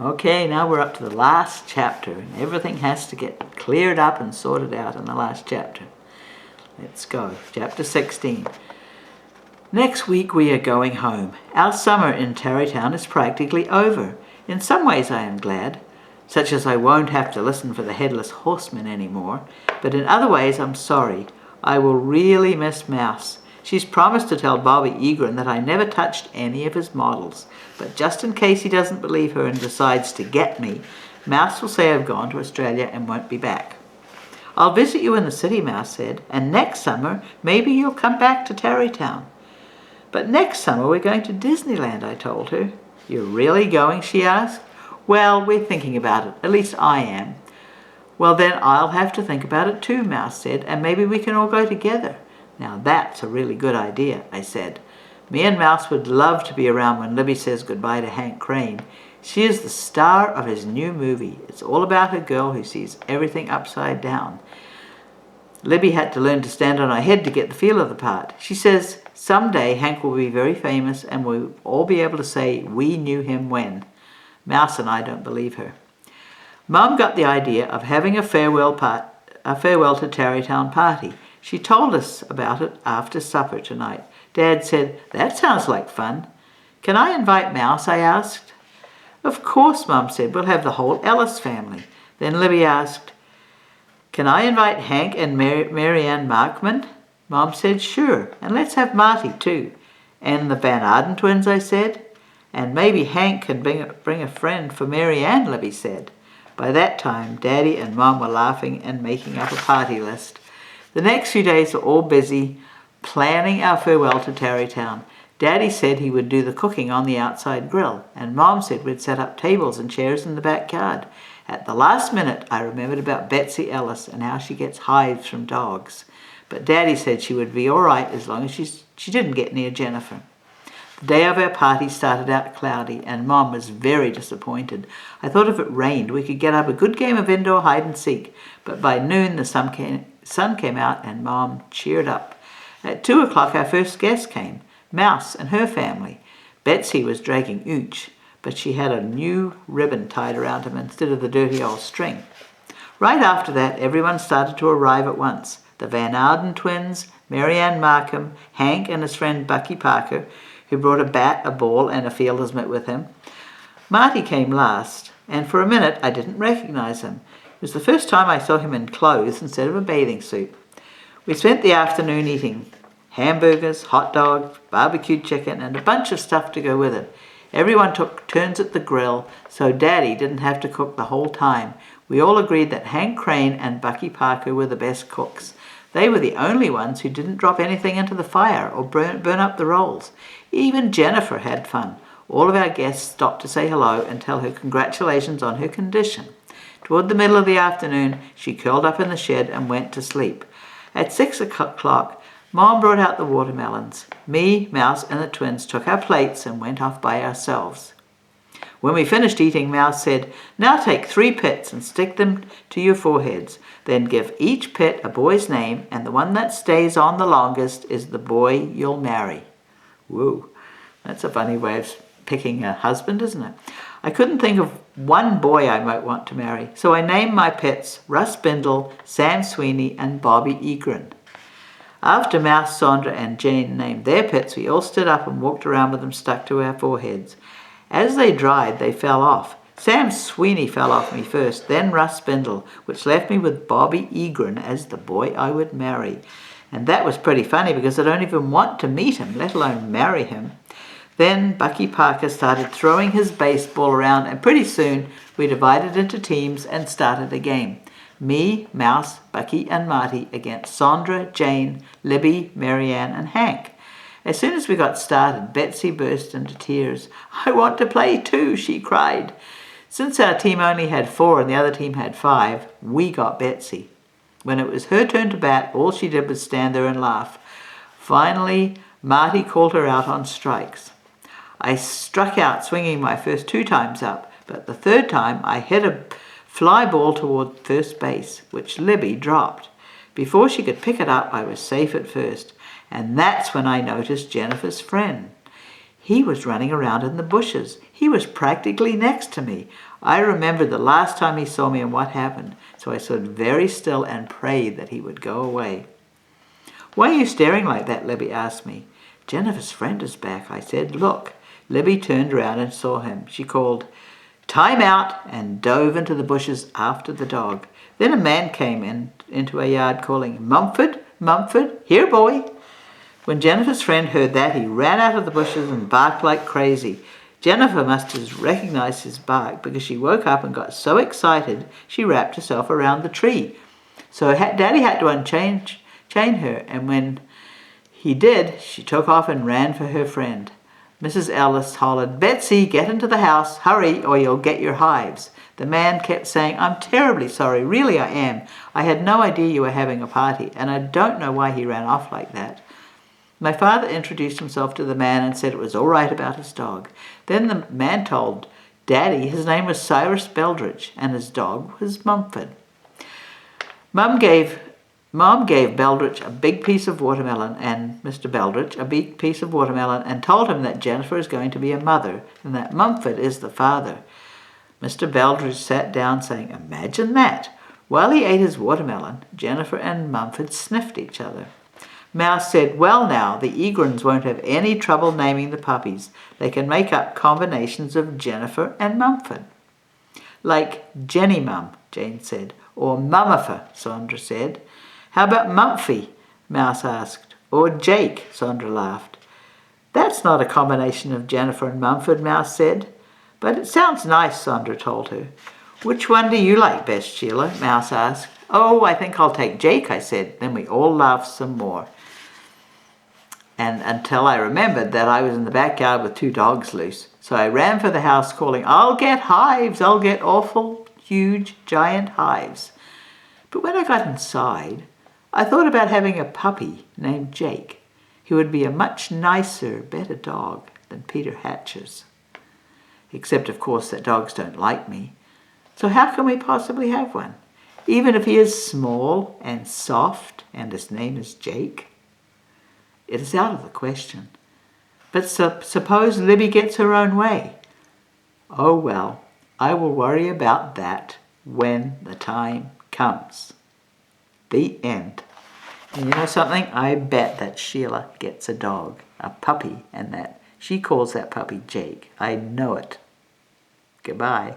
Okay, now we're up to the last chapter, and everything has to get cleared up and sorted out in the last chapter. Let's go. Chapter 16. Next week we are going home. Our summer in Tarrytown is practically over. In some ways I am glad, such as I won't have to listen for the headless horseman anymore, but in other ways I'm sorry. I will really miss Mouse. She's promised to tell Bobby Egrin that I never touched any of his models, but just in case he doesn't believe her and decides to get me, Mouse will say I've gone to Australia and won't be back. I'll visit you in the city, Mouse said, and next summer maybe you'll come back to Tarrytown. But next summer we're going to Disneyland, I told her. You're really going? She asked. Well, we're thinking about it. At least I am. Well, then I'll have to think about it too, Mouse said, and maybe we can all go together. Now that's a really good idea, I said. Me and Mouse would love to be around when Libby says goodbye to Hank Crane. She is the star of his new movie. It's all about a girl who sees everything upside down. Libby had to learn to stand on her head to get the feel of the part. She says someday Hank will be very famous and we'll all be able to say we knew him when. Mouse and I don't believe her. Mum got the idea of having a farewell to Tarrytown party. She told us about it after supper tonight. Dad said, "That sounds like fun." "Can I invite Mouse?" I asked. "Of course," Mum said. "We'll have the whole Ellis family." Then Libby asked, "Can I invite Hank and Marianne Markman?" Mom said, "Sure, and let's have Marty too." "And the Van Arden twins," I said. "And maybe Hank can bring a friend for Marianne," Libby said. By that time, Daddy and Mom were laughing and making up a party list. The next few days were all busy planning our farewell to Tarrytown. Daddy said he would do the cooking on the outside grill, and Mom said we'd set up tables and chairs in the backyard. At the last minute, I remembered about Betsy Ellis and how she gets hives from dogs. But Daddy said she would be all right as long as she didn't get near Jennifer. The day of our party started out cloudy, and Mom was very disappointed. I thought if it rained, we could get up a good game of indoor hide-and-seek, but by noon the sun came out and Mom cheered up. At 2 o'clock our first guest came, Mouse and her family. Betsy was dragging Ooch, but she had a new ribbon tied around him instead of the dirty old string. Right after that, everyone started to arrive at once. The Van Arden twins, Marianne Markham, Hank and his friend Bucky Parker, who brought a bat, a ball and a fielder's mitt with him. Marty came last, and for a minute I didn't recognize him. It was the first time I saw him in clothes instead of a bathing suit. We spent the afternoon eating hamburgers, hot dogs, barbecued chicken, and a bunch of stuff to go with it. Everyone took turns at the grill, so Daddy didn't have to cook the whole time. We all agreed that Hank Crane and Bucky Parker were the best cooks. They were the only ones who didn't drop anything into the fire or burn up the rolls. Even Jennifer had fun. All of our guests stopped to say hello and tell her congratulations on her condition. Toward the middle of the afternoon, she curled up in the shed and went to sleep. At 6 o'clock, Mom brought out the watermelons. Me, Mouse, and the twins took our plates and went off by ourselves. When we finished eating, Mouse said, "Now take 3 pits and stick them to your foreheads. Then give each pit a boy's name, and the one that stays on the longest is the boy you'll marry." Whoa, that's a funny way of picking a husband, isn't it? I couldn't think of one boy I might want to marry, so I named my pits Russ Bindle, Sam Sweeney, and Bobby Egrin. After Mouse, Sandra, and Jane named their pits, we all stood up and walked around with them stuck to our foreheads. As they dried, they fell off. Sam Sweeney fell off me first, then Russ Bindle, which left me with Bobby Egrin as the boy I would marry. And that was pretty funny because I don't even want to meet him, let alone marry him. Then Bucky Parker started throwing his baseball around, and pretty soon we divided into teams and started a game. Me, Mouse, Bucky, and Marty against Sandra, Jane, Libby, Marianne, and Hank. As soon as we got started, Betsy burst into tears. "I want to play too," she cried. Since our team only had 4 and the other team had 5, we got Betsy. When it was her turn to bat, all she did was stand there and laugh. Finally, Marty called her out on strikes. I struck out, swinging my first 2 times up, but the 3rd time I hit a fly ball toward first base, which Libby dropped. Before she could pick it up, I was safe at first, and that's when I noticed Jennifer's friend. He was running around in the bushes. He was practically next to me. I remembered the last time he saw me and what happened, so I stood very still and prayed that he would go away. "Why are you staring like that?" Libby asked me. "Jennifer's friend is back," I said. "Look." Libby turned around and saw him. She called, "Time out," and dove into the bushes after the dog. Then a man came into our yard calling, "Mumford, Mumford, here boy." When Jennifer's friend heard that, he ran out of the bushes and barked like crazy. Jennifer must have recognized his bark because she woke up and got so excited she wrapped herself around the tree. So Daddy had to chain her, and when he did, she took off and ran for her friend. Mrs. Ellis hollered, "Betsy, get into the house, hurry, or you'll get your hives." The man kept saying, "I'm terribly sorry, really I am. I had no idea you were having a party, and I don't know why he ran off like that." My father introduced himself to the man and said it was all right about his dog. Then the man told Daddy his name was Cyrus Beldridge and his dog was Mumford. Mom gave Beldridge a big piece of watermelon and Mr. Beldridge a big piece of watermelon and told him that Jennifer is going to be a mother and that Mumford is the father. Mr. Beldridge sat down saying, "Imagine that." While he ate his watermelon, Jennifer and Mumford sniffed each other. Mouse said, "Well now, the Egrons won't have any trouble naming the puppies. They can make up combinations of Jennifer and Mumford." "Like Jenny Mum," Jane said, or Mummifer, Sandra said. "How about Mumphy?" Mouse asked. "Or Jake?" Sandra laughed. "That's not a combination of Jennifer and Mumford," Mouse said. "But it sounds nice," Sandra told her. "Which one do you like best, Sheila?" Mouse asked. "Oh, I think I'll take Jake," I said. Then we all laughed some more. And until I remembered that I was in the backyard with 2 dogs loose. So I ran for the house calling, "I'll get hives, I'll get awful, huge, giant hives." But when I got inside, I thought about having a puppy named Jake. He would be a much nicer, better dog than Peter Hatcher's. Except, of course, that dogs don't like me. So how can we possibly have one? Even if he is small and soft and his name is Jake? It is out of the question. But suppose Libby gets her own way. Oh well, I will worry about that when the time comes. The end. And you know something? I bet that Sheila gets a dog, a puppy, and that she calls that puppy Jake. I know it. Goodbye.